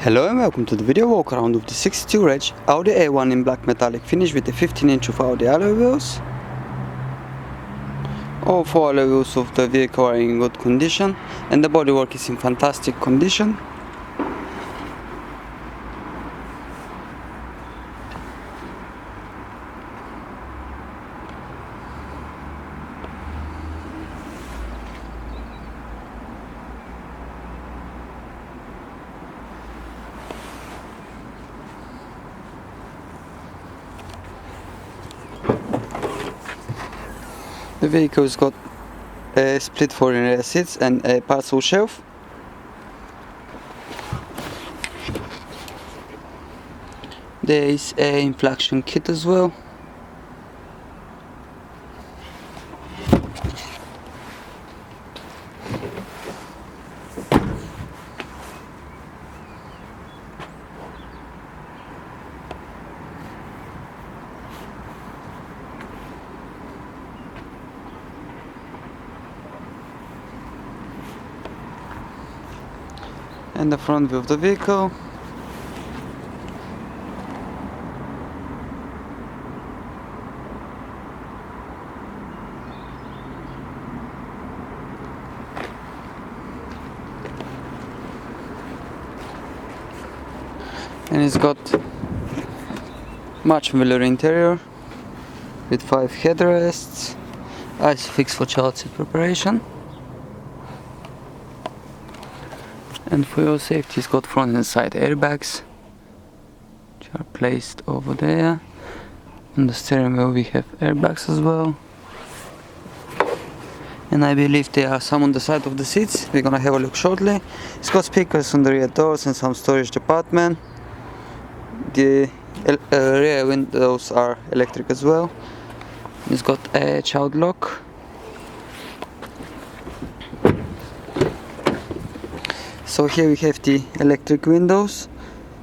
Hello and welcome to the video walk around of the 62 Reg Audi A1 in black metallic finish with the 15-inch of Audi alloy wheels. All four alloy wheels of the vehicle are in good condition and the bodywork is in fantastic condition. The vehicle's got a split foreign rear seats and a parcel shelf. There is a inflection kit as well. And the front view of the vehicle. And it's got much familiar interior with 5 headrests, ISOFIX for child seat preparation. And for your safety, it's got front and side airbags, which are placed over there. On the steering wheel we have airbags as well. And I believe there are some on the side of the seats. We're gonna have a look shortly. It's got speakers on the rear doors and some storage department. The rear windows are electric as well. It's got a child lock. So here we have the electric windows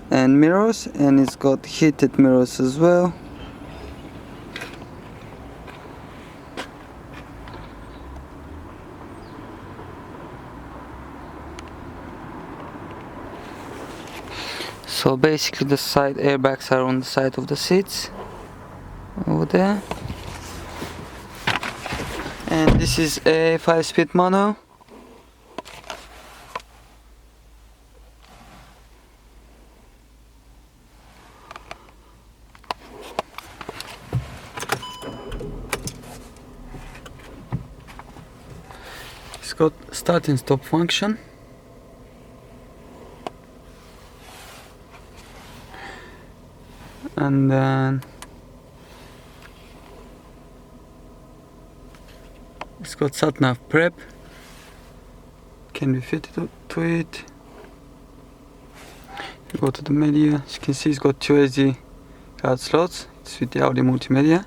and mirrors, and it's got heated mirrors as well. So basically the side airbags are on the side of the seats over there. And this is a 5-speed manual. It's got start and stop function. And then it's got sat-nav prep. Can be fitted to it. You go to the media. As you can see, it's got 2 SD card slots. It's with the Audi multimedia.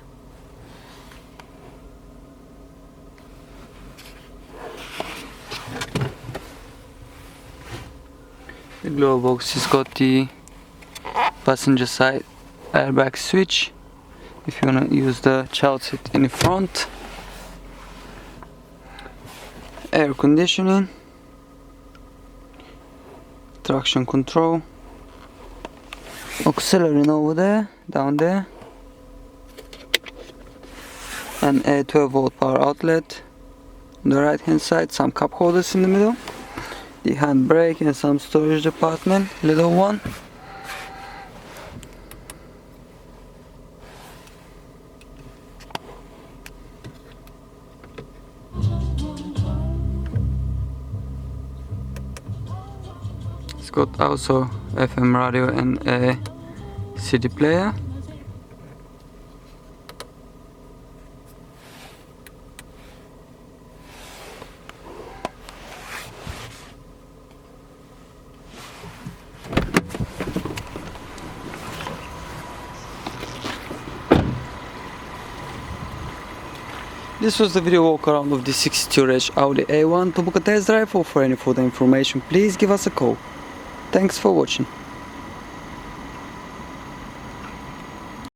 The glove box has got the passenger side airbag switch if you want to use the child seat in the front. Air conditioning, traction control, auxiliary over there, down there, and a 12-volt power outlet on the right hand side, some cup holders in the middle, the handbrake and some storage department, little one. It's got also FM radio and a CD player. This was the video walk around of the 62 Reg Audi A1. To book a test drive or for any further information, please give us a call. Thanks for watching.